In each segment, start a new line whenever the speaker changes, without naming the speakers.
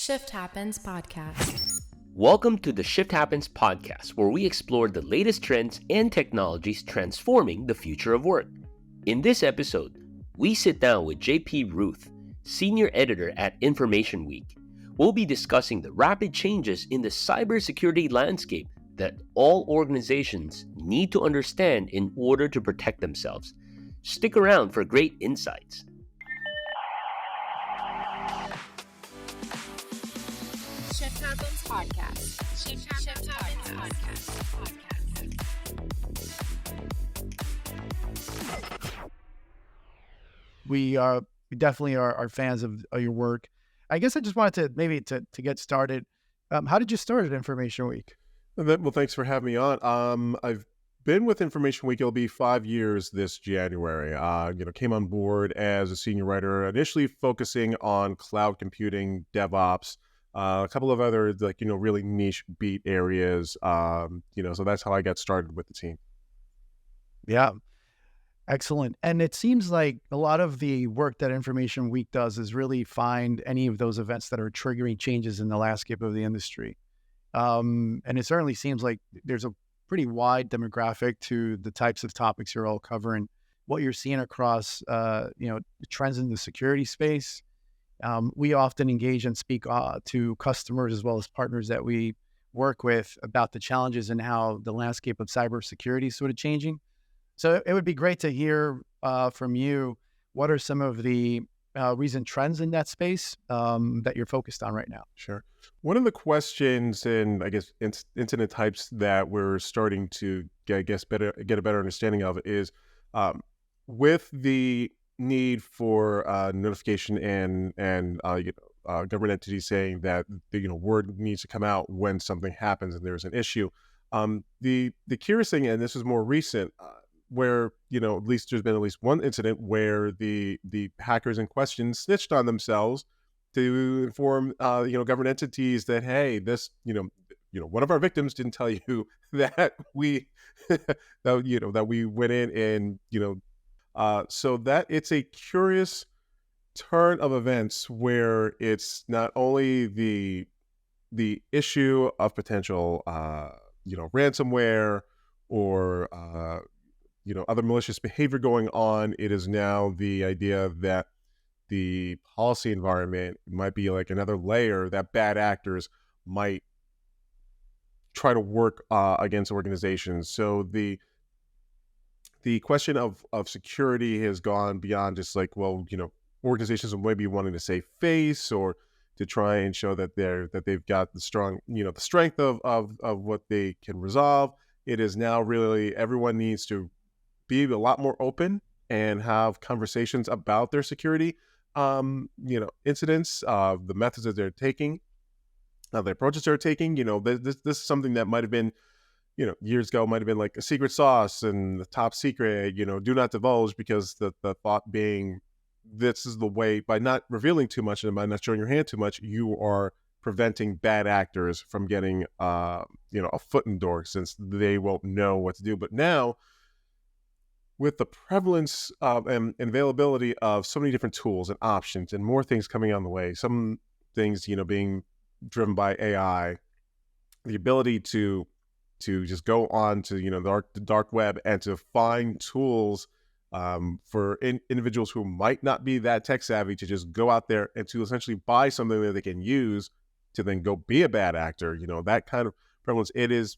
Shift Happens Podcast.
Welcome to the Shift Happens Podcast, where we explore the latest trends and technologies transforming the future of work. In this episode, we sit down with JP Ruth, Senior Editor at Information Week. We'll be discussing the rapid changes in the cybersecurity landscape that all organizations need to understand in order to protect themselves. Stick around for great insights.
Shift Happens Podcast. Shift Happens Podcast.
We definitely are fans of your work. I guess I just wanted to get started. How did you start at Information Week?
Well, thanks for having me on. I've been with Information Week. It'll be 5 years this January. Came on board as a senior writer, initially focusing on cloud computing, DevOps, a couple of other really niche beat areas. So that's how I got started with the team.
Yeah. Excellent. And it seems like a lot of the work that Information Week does is really find any of those events that are triggering changes in the landscape of the industry. And it certainly seems like there's a pretty wide demographic to the types of topics you're all covering. What you're seeing across, trends in the security space. We often engage and speak to customers as well as partners that we work with about the challenges and how the landscape of cybersecurity is sort of changing. So it would be great to hear from you, what are some of the recent trends in that space that you're focused on right now?
Sure. One of the questions and I guess incident types that we're starting to get a better understanding of is with the need for notification and government entities saying that word needs to come out when something happens and there's an issue. The curious thing, and this is more recent, where at least there's been at least one incident where the hackers in question snitched on themselves to inform government entities that, hey, this one of our victims didn't tell you that we that we went in and so that it's a curious turn of events where it's not only the issue of potential ransomware or other malicious behavior going on. It is now the idea that the policy environment might be like another layer that bad actors might try to work against organizations. So the question of security has gone beyond just organizations may be wanting to save face or to try and show that they've got the strong, the strength of what they can resolve. It is now really everyone needs to be a lot more open and have conversations about their security, incidents, the methods that they're taking, the approaches they're taking. This is something that might have been, years ago might have been like a secret sauce and the top secret, do not divulge, because the thought being this is the way, by not revealing too much and by not showing your hand too much, you are preventing bad actors from getting, a foot in the door, since they won't know what to do. But now, with the prevalence of and availability of so many different tools and options and more things coming on the way, some things, being driven by AI, the ability to just go on to, the dark web and to find tools for individuals who might not be that tech savvy to just go out there and to essentially buy something that they can use to then go be a bad actor, that kind of prevalence, it is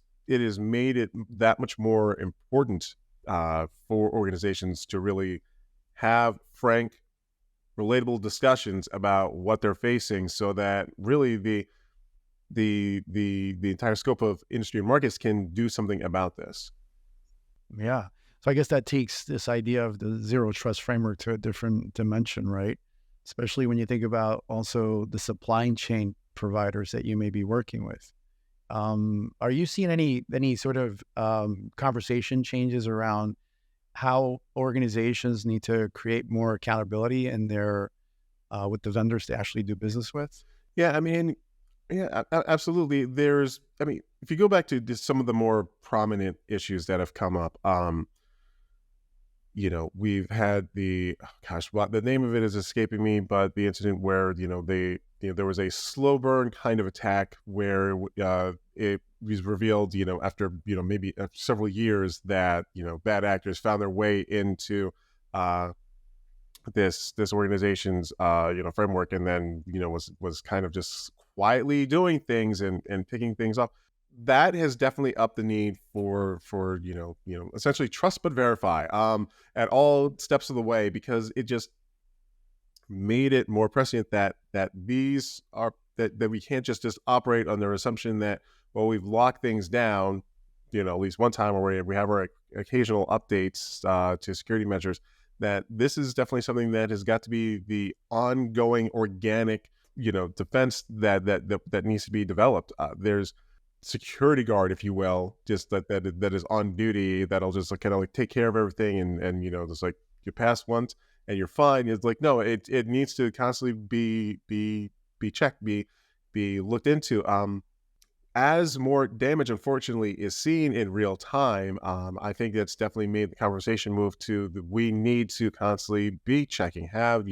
made it that much more important for organizations to really have frank, relatable discussions about what they're facing, so that really the entire scope of industry and markets can do something about this.
Yeah. So I guess that takes this idea of the zero trust framework to a different dimension, right? Especially when you think about also the supply chain providers that you may be working with. Are you seeing any sort of conversation changes around how organizations need to create more accountability in their with the vendors to actually do business with?
Yeah, absolutely. If you go back to just some of the more prominent issues that have come up, we've had the name of it is escaping me, but the incident where, there was a slow burn kind of attack where it was revealed, after, maybe several years that, bad actors found their way into this organization's, framework, and then, was kind of just quietly doing things and picking things up. That has definitely upped the need for essentially trust but verify at all steps of the way, because it just made it more prescient that these are that we can't just operate on their assumption that, well, we've locked things down, at least one time, or we have our occasional updates to security measures. That this is definitely something that has got to be the ongoing organic, defense that needs to be developed. There's security guard, if you will, just that is on duty, that'll just kind of take care of everything, and just like you pass once and you're fine. It's like, no, it needs to constantly be checked, be looked into. As more damage, unfortunately, is seen in real time, I think that's definitely made the conversation move to we need to constantly be checking, have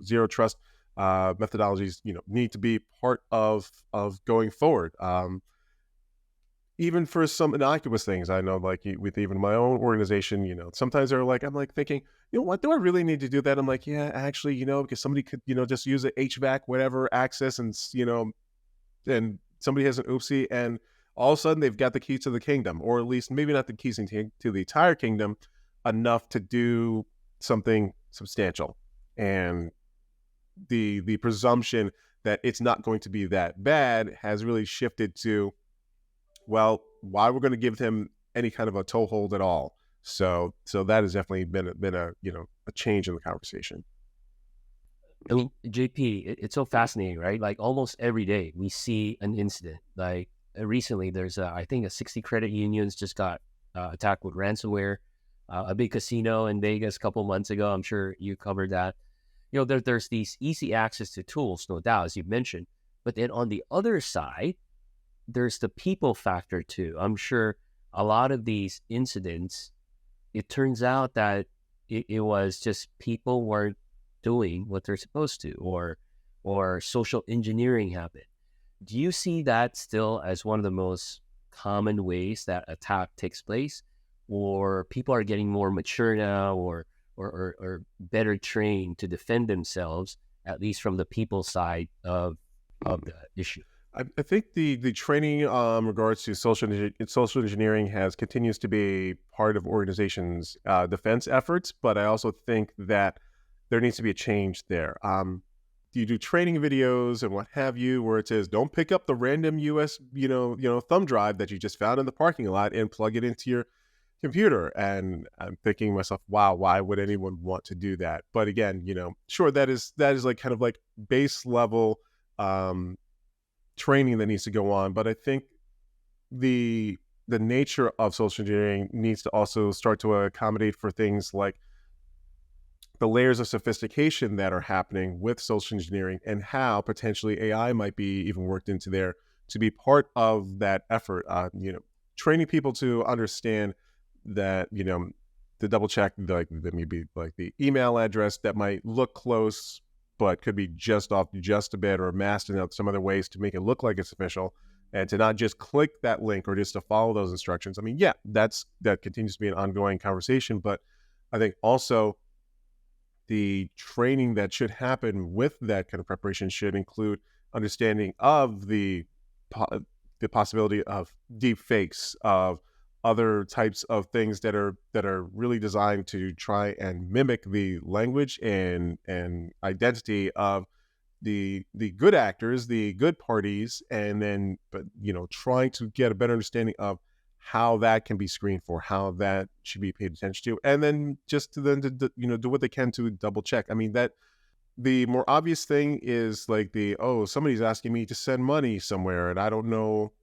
zero trust methodologies, need to be part of going forward. Even for some innocuous things, I know, like with even my own organization, sometimes they're like, I'm like thinking, what do I really need to do that? I'm like, yeah, actually, because somebody could, just use a HVAC, whatever access, and and somebody has an oopsie, and all of a sudden they've got the keys to the kingdom, or at least maybe not the keys to the entire kingdom, enough to do something substantial. And the presumption that it's not going to be that bad has really shifted to, well, why we're going to give him any kind of a toehold at all. So that has definitely been a change in the conversation.
I mean, JP, it's so fascinating, right? Like almost every day we see an incident. Like recently, there's I think a 60 credit unions just got attacked with ransomware. A big casino in Vegas a couple months ago. I'm sure you covered that. There's these easy access to tools, no doubt, as you mentioned. But then on the other side, there's the people factor too. I'm sure a lot of these incidents, it turns out that it was just people weren't doing what they're supposed to, or social engineering happened. Do you see that still as one of the most common ways that attack takes place, or people are getting more mature now, or better trained to defend themselves, at least from the people side of the issue?
I think the training in regards to social engineering continues to be part of organizations' defense efforts, but I also think that there needs to be a change there. You do training videos and what have you, where it says, don't pick up the random US, thumb drive that you just found in the parking lot and plug it into your computer. And I'm thinking to myself, wow, why would anyone want to do that? But again, sure, that is like kind of like base level training that needs to go on. But I think the nature of social engineering needs to also start to accommodate for things like the layers of sophistication that are happening with social engineering, and how potentially AI might be even worked into there to be part of that effort. Training people to understand that, to double check, like maybe like the email address that might look close, but could be just off just a bit, or masked in some other ways to make it look like it's official, and to not just click that link or just to follow those instructions. I mean, yeah, that continues to be an ongoing conversation, but I think also the training that should happen with that kind of preparation should include understanding of the possibility of deep fakes, of other types of things that are really designed to try and mimic the language and identity of the good actors, the good parties, and then trying to get a better understanding of how that can be screened for, how that should be paid attention to, and then just to do what they can to double check. I mean, that the more obvious thing is like somebody's asking me to send money somewhere, and I don't know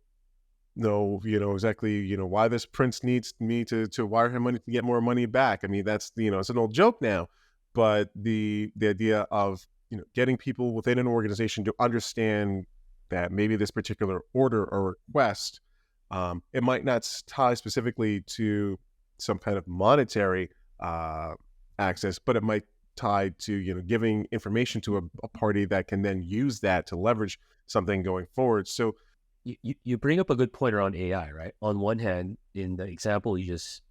exactly why this prince needs me to wire him money to get more money back. I mean, that's it's an old joke now, but the idea of getting people within an organization to understand that maybe this particular order or request, it might not tie specifically to some kind of monetary access, but it might tie to, giving information to a party that can then use that to leverage something going forward. So
you bring up a good point around AI, right? On one hand, in the example you just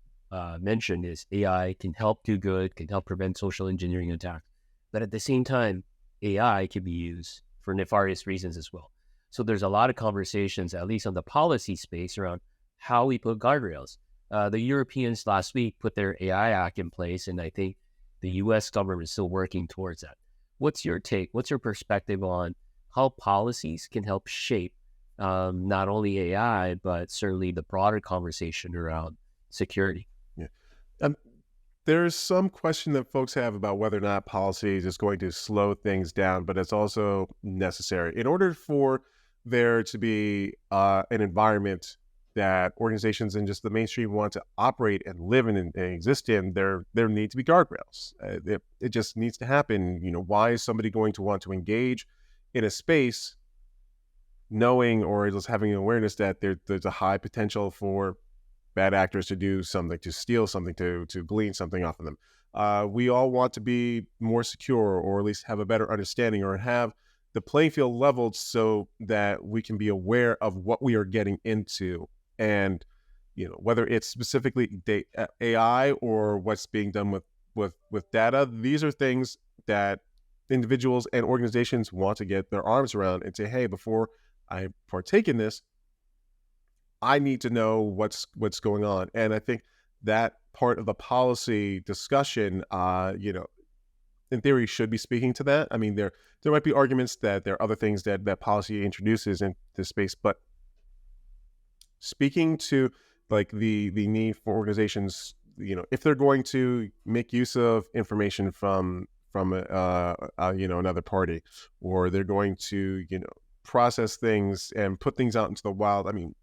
mentioned, is AI can help do good, can help prevent social engineering attacks. But at the same time, AI can be used for nefarious reasons as well. So there's a lot of conversations, at least on the policy space, around how we put guardrails. The Europeans last week put their AI Act in place, and I think the U.S. government is still working towards that. What's your take? What's your perspective on how policies can help shape not only AI, but certainly the broader conversation around security?
Yeah. There's some question that folks have about whether or not policy is just going to slow things down, but it's also necessary. In order for there to be an environment that organizations and just the mainstream want to operate and live in and exist in, there need to be guardrails. It just needs to happen. Why is somebody going to want to engage in a space knowing or just having an awareness that there's a high potential for bad actors to do something, to steal something, to glean something off of them? We all want to be more secure, or at least have a better understanding, or have the playing field leveled so that we can be aware of what we are getting into. And, whether it's specifically AI or what's being done with data, these are things that individuals and organizations want to get their arms around and say, hey, before I partake in this, I need to know what's going on. And I think that part of the policy discussion, in theory, should be speaking to that. I mean, there might be arguments that there are other things that policy introduces into space, but speaking to like the need for organizations, if they're going to make use of information from another party, or they're going to process things and put things out into the wild. I mean,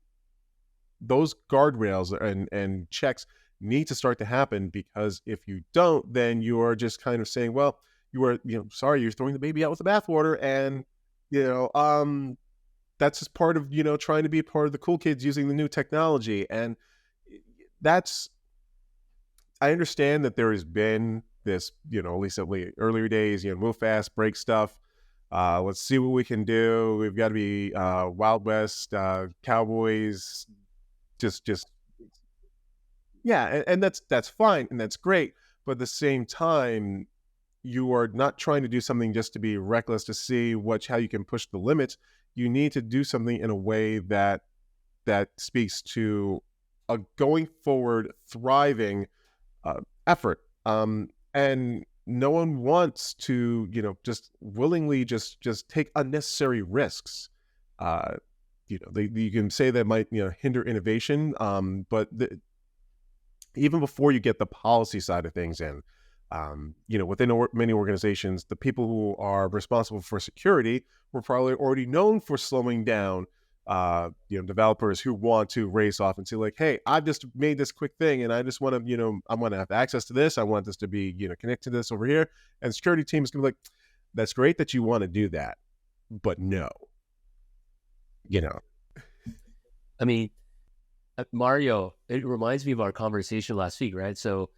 those guardrails and checks need to start to happen, because if you don't, then you are just kind of saying, well, you're throwing the baby out with the bathwater, and that's just part of trying to be part of the cool kids using the new technology. And I understand that there has been this, at least at earlier days, move fast, break stuff. Let's see what we can do. We've got to be Wild West cowboys. Just yeah, and that's fine, and that's great. But at the same time, you are not trying to do something just to be reckless, to see how you can push the limits. You need to do something in a way that speaks to a going forward, thriving effort. And no one wants to, just willingly just take unnecessary risks. You can say that might, hinder innovation. But even before you get the policy side of things in, within many organizations, the people who are responsible for security were probably already known for slowing down, developers who want to race off and say, like, hey, I've just made this quick thing and I just want to, I want to have access to this. I want this to be, connected to this over here. And the security team is going to be like, that's great that you want to do that, but no.
I mean, Mario, it reminds me of our conversation last week, right? So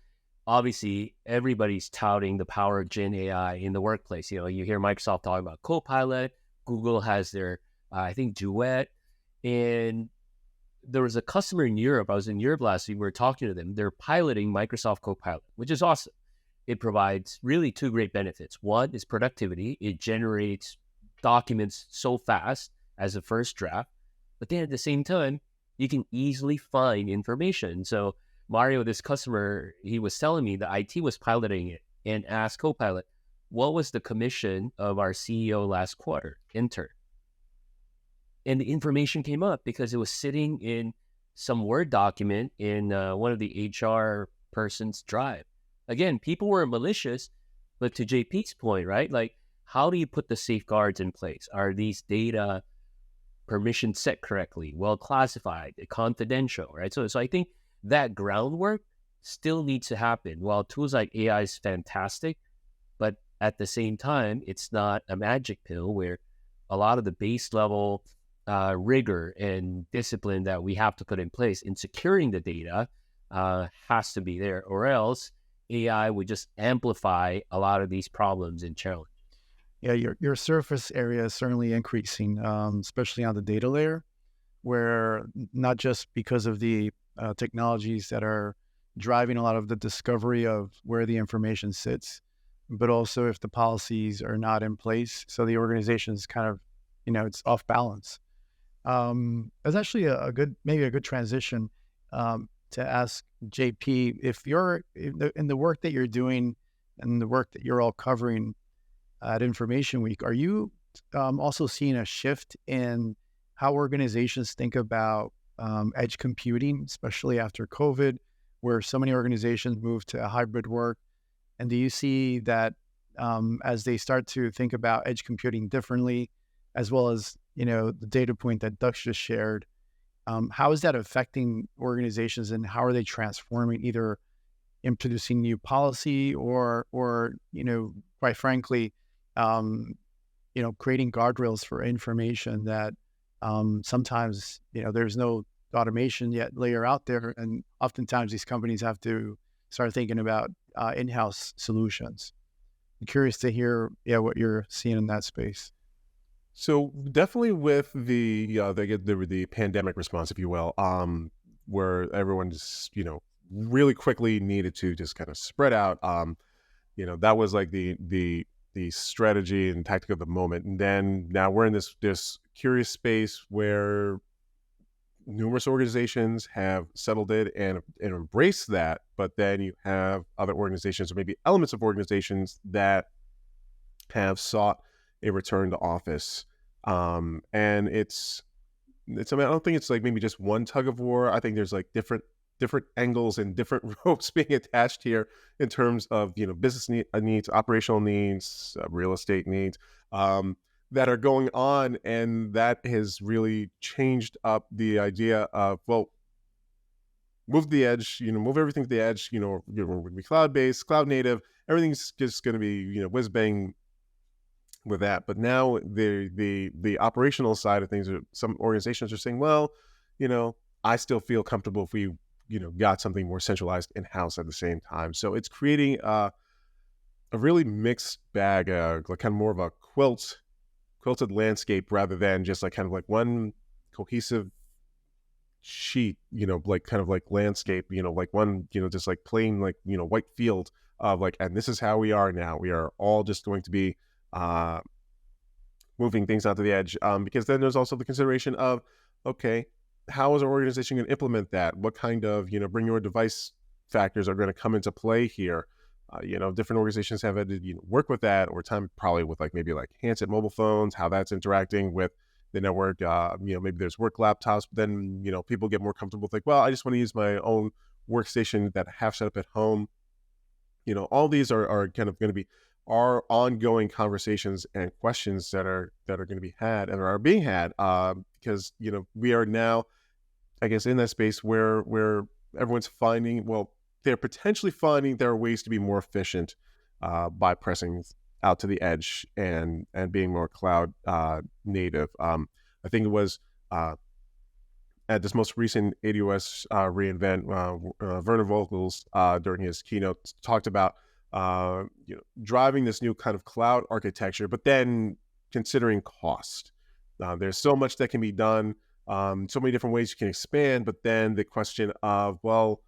obviously everybody's touting the power of Gen AI in the workplace. You hear Microsoft talking about Copilot. Google has their, I think, Duet. And there was a customer in Europe. I was in Europe last week. We were talking to them. They're piloting Microsoft Copilot, which is awesome. It provides really two great benefits. One is productivity. It generates documents so fast as a first draft. But then at the same time, you can easily find information. So Mario, this customer, he was telling me that IT was piloting it and asked Copilot, what was the commission of our CEO last quarter? Enter. And the information came up because it was sitting in some Word document in one of the HR person's drive. Again, people were malicious, but to JP's point, right? Like, how do you put the safeguards in place? Are these data permission set correctly, well classified, confidential, right? So I think that groundwork still needs to happen. While tools like AI is fantastic, but at the same time, it's not a magic pill where a lot of the base level rigor and discipline that we have to put in place in securing the data has to be there, or else AI would just amplify a lot of these problems and challenges.
Yeah, your surface area is certainly increasing, especially on the data layer, where not just because of the technologies that are driving a lot of the discovery of where the information sits, but also if the policies are not in place, so the organization is kind of, it's off balance. That's actually maybe a good transition to ask JP, if you're in the work that you're doing and the work that you're all covering at Information Week, are you also seeing a shift in how organizations think about edge computing, especially after COVID, where so many organizations move to hybrid work? And do you see that as they start to think about edge computing differently, as well as the data point that Dux just shared, how is that affecting organizations, and how are they transforming, either introducing new policy or quite frankly, creating guardrails for information that sometimes there's no automation yet layer out there, and oftentimes these companies have to start thinking about in-house solutions. I'm curious to hear what you're seeing in that space.
So definitely with the pandemic response, if you will, where everyone just really quickly needed to just kind of spread out. That was like the strategy and tactic of the moment. And then now we're in this curious space where numerous organizations have settled it and embraced that, but then you have other organizations, or maybe elements of organizations, that have sought a return to office. And it's I don't think it's like maybe just one tug of war. I think there's like different angles and different ropes being attached here in terms of business needs, operational needs, real estate needs, that are going on, and that has really changed up the idea of, well, move to the edge, move everything to the edge. We're going to be cloud based, cloud native. Everything's just going to be whiz bang with that. But now the operational side of things, some organizations are saying, well, I still feel comfortable if we got something more centralized in-house at the same time. So it's creating a really mixed bag, like kind of more of a quilted landscape, rather than just like kind of like one cohesive sheet, like kind of like landscape, like one, just like plain, like, white field of like, and this is how we are now. We are all just going to be moving things onto the edge, because then there's also the consideration of, okay, how is our organization going to implement that? What kind of bring your device factors are going to come into play here? Different organizations have had to work with that over time, probably with like maybe like handset mobile phones, how that's interacting with the network. Maybe there's work laptops, but then people get more comfortable with like, well, I just want to use my own workstation that I have set up at home. All these are kind of going to be our ongoing conversations and questions that are going to be had and are being had, because we are now, I guess, in that space where everyone's finding, well, they're potentially finding there are ways to be more efficient by pressing out to the edge and being more cloud native. I think it was at this most recent AWS reInvent, Werner Vogels, during his keynote, talked about driving this new kind of cloud architecture, but then considering cost. There's so much that can be done, so many different ways you can expand, but then the question of, well,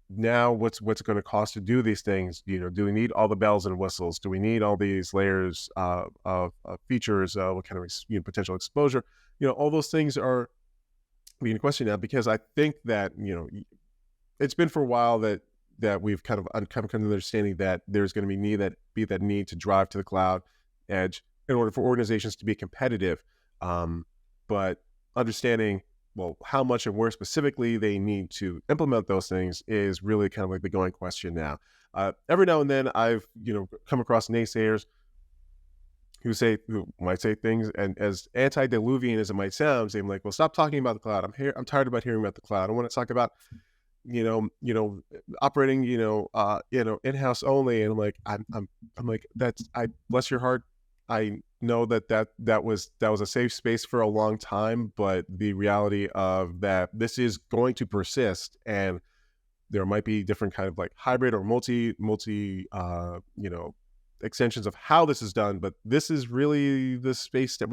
now what's it going to cost to do these things? Do we need all the bells and whistles? Do we need all these layers of features? What kind of potential exposure? All those things are being questioned now, because I think that it's been for a while that we've kind of come to the understanding that there's going to be that need to drive to the cloud edge in order for organizations to be competitive. But understanding, well, how much and where specifically they need to implement those things is really kind of like the going question now. Every now and then I've come across naysayers who might say things, and as antediluvian as it might sound, saying like, well, stop talking about the cloud. I'm tired about hearing about the cloud. I want to talk about operating in-house only. And I'm like, I'm like, bless your heart, I know that was a safe space for a long time, but the reality of that, this is going to persist, and There might be different kind of like hybrid or multi extensions of how this is done, but this is really the space that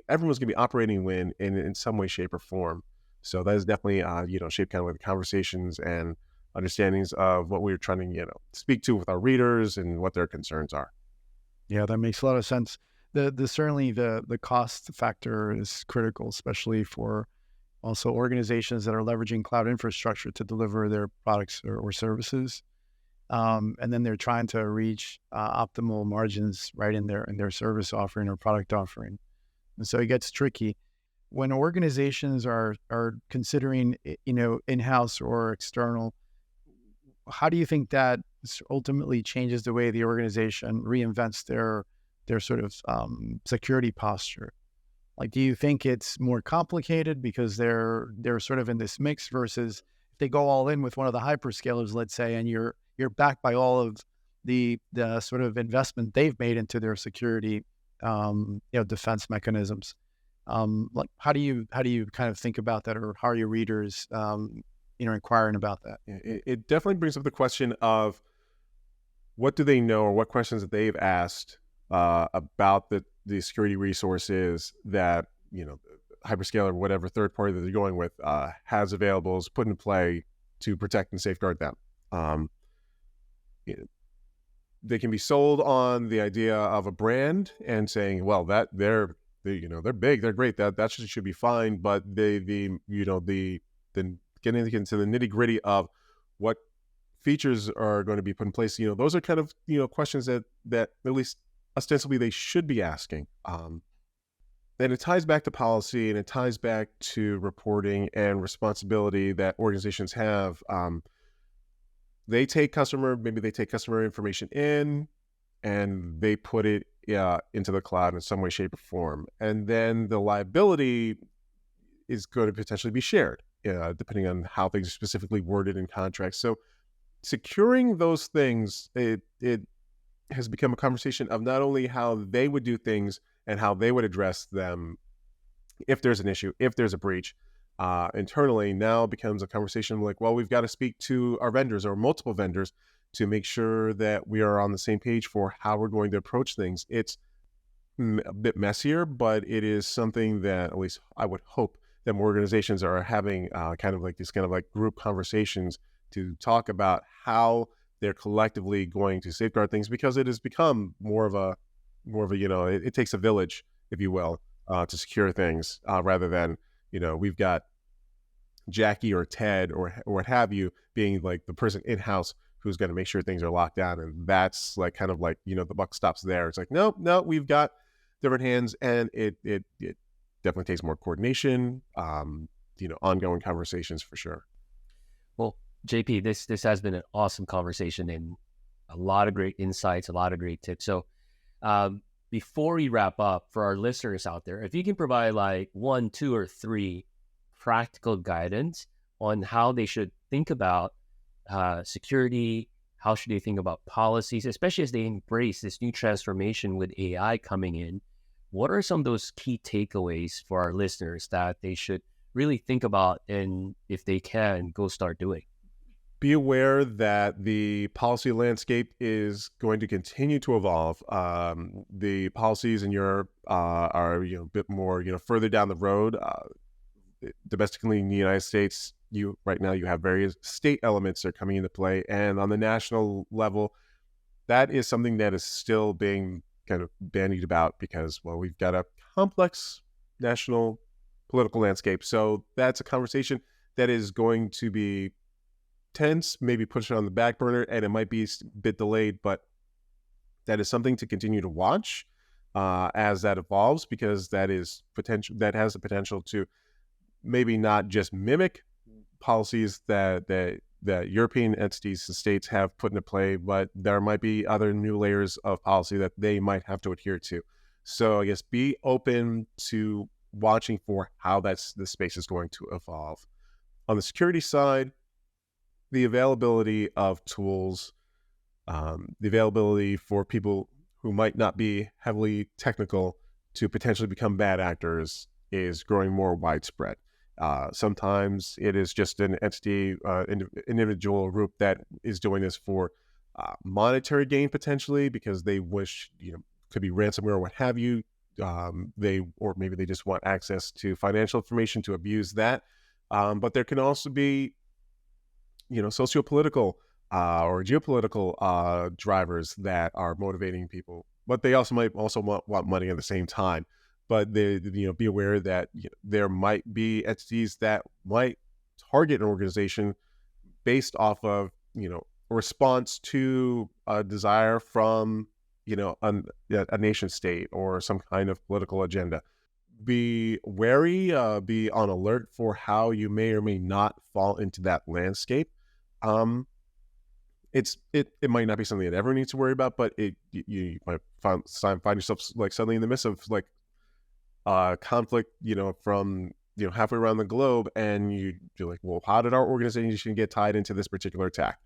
everyone's going to be operating in some way, shape, or form. So that is definitely, shape kind of like the conversations and understandings of what we're trying to, speak to with our readers and what their concerns are.
Yeah, that makes a lot of sense. Certainly the cost factor is critical, especially for also organizations that are leveraging cloud infrastructure to deliver their products or services. And then they're trying to reach optimal margins right in their service offering or product offering. And so it gets tricky. When organizations are considering, in-house or external, how do you think that ultimately changes the way the organization reinvents their sort of security posture? Like, do you think it's more complicated because they're sort of in this mix versus if they go all in with one of the hyperscalers, let's say, and you're backed by all of the sort of investment they've made into their security, defense mechanisms? Like, how do you kind of think about that, or how are your readers, inquiring about that?
It definitely brings up the question of what do they know, or what questions that they've asked about the security resources that, hyperscaler, whatever third party that they're going with, has available, is put into play to protect and safeguard them. They can be sold on the idea of a brand and saying, well, that they're big, they're great, that should be fine. But then getting into the nitty gritty of what features are going to be put in place, those are kind of, questions that at least ostensibly they should be asking. And it ties back to policy, and it ties back to reporting and responsibility that organizations have. They take customer information in, and they put it into the cloud in some way, shape, or form. And then the liability is going to potentially be shared, depending on how things are specifically worded in contracts. So securing those things, it has become a conversation of not only how they would do things and how they would address them if there's an issue, if there's a breach. Internally now becomes a conversation like, well, we've got to speak to our vendors or multiple vendors to make sure that we are on the same page for how we're going to approach things. It's a bit messier, but it is something that at least I would hope that more organizations are having kind of like group conversations to talk about how they're collectively going to safeguard things, because it has become more of a it takes a village, if you will, to secure things, rather than, we've got Jackie or Ted or what have you being like the person in-house who's going to make sure things are locked down. And that's like kind of like, the buck stops there. It's like, no, we've got different hands, and it definitely takes more coordination, ongoing conversations for sure.
Well, JP, this has been an awesome conversation and a lot of great insights, a lot of great tips. So before we wrap up, for our listeners out there, if you can provide like 1, 2, or 3 practical guidance on how they should think about security, how should they think about policies, especially as they embrace this new transformation with AI coming in, what are some of those key takeaways for our listeners that they should really think about, and if they can, go start doing?
Be aware that the policy landscape is going to continue to evolve. The policies in Europe are a bit more further down the road. Domestically in the United States, right now you have various state elements that are coming into play, and on the national level, that is something that is still being kind of bandied about because, well, we've got a complex national political landscape. So that's a conversation that is going to be tense, maybe push it on the back burner, and it might be a bit delayed, but that is something to continue to watch as that evolves, because that has the potential to maybe not just mimic policies that European entities and states have put into play, but there might be other new layers of policy that they might have to adhere to. So I guess be open to watching for how the space is going to evolve. On the security side, the availability of tools, the availability for people who might not be heavily technical to potentially become bad actors is growing more widespread. Sometimes it is just an entity, individual or group that is doing this for monetary gain potentially because they wish, could be ransomware or what have you. Or maybe they just want access to financial information to abuse that. But there can also be, sociopolitical or geopolitical drivers that are motivating people, but they also might want money at the same time. But they, be aware that there might be entities that might target an organization based off of, a response to a desire from, a nation state or some kind of political agenda. Be wary, be on alert for how you may or may not fall into that landscape. It might not be something that everyone needs to worry about, but you might find yourself like suddenly in the midst of like conflict, from halfway around the globe, and you're like, well, how did our organization get tied into this particular attack?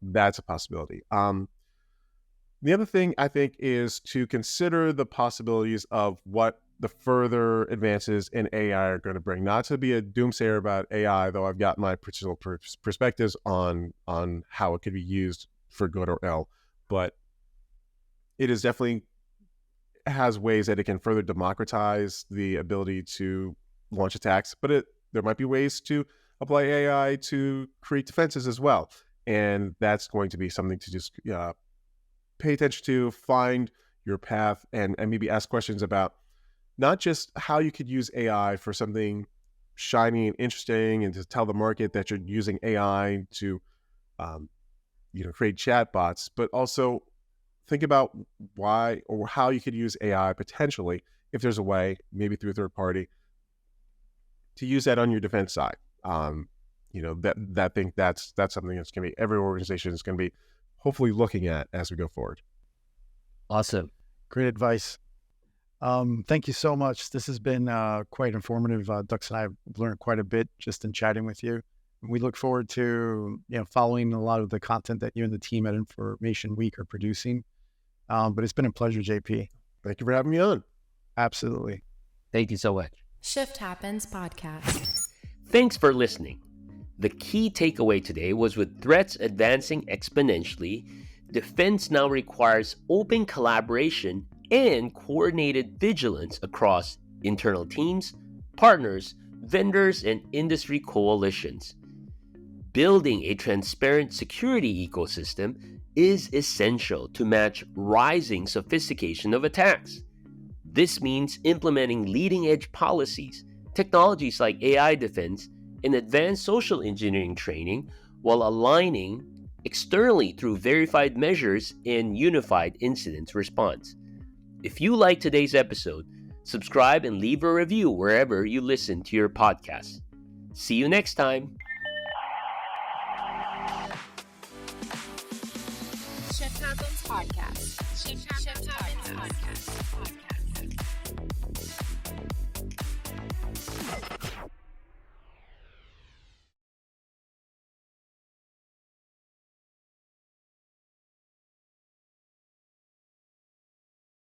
That's a possibility. The other thing I think is to consider the possibilities of what the further advances in AI are going to bring. Not to be a doomsayer about AI, though I've got my personal perspectives on how it could be used for good or ill, but it is definitely has ways that it can further democratize the ability to launch attacks, but there might be ways to apply AI to create defenses as well. And that's going to be something to just pay attention to, find your path, and maybe ask questions about not just how you could use AI for something shiny and interesting and to tell the market that you're using AI to, create chatbots, but also think about why or how you could use AI potentially, if there's a way, maybe through a third party, to use that on your defense side. That thing that's something that's going to be every organization is going to be hopefully looking at as we go forward.
Awesome.
Great advice. Thank you so much. This has been quite informative. Dux and I have learned quite a bit just in chatting with you. We look forward to following a lot of the content that you and the team at Information Week are producing. But it's been a pleasure, JP.
Thank you for having me on.
Absolutely.
Thank you so much.
Shift Happens Podcast.
Thanks for listening. The key takeaway today was with threats advancing exponentially, defense now requires open collaboration and coordinated vigilance across internal teams, partners, vendors, and industry coalitions. Building a transparent security ecosystem is essential to match rising sophistication of attacks. This means implementing leading-edge policies, technologies like AI defense, and advanced social engineering training while aligning externally through verified measures and unified incident response. If you like today's episode, subscribe and leave a review wherever you listen to your podcast. See you next time.
Shift Happens Podcast. Shift Happens Podcast.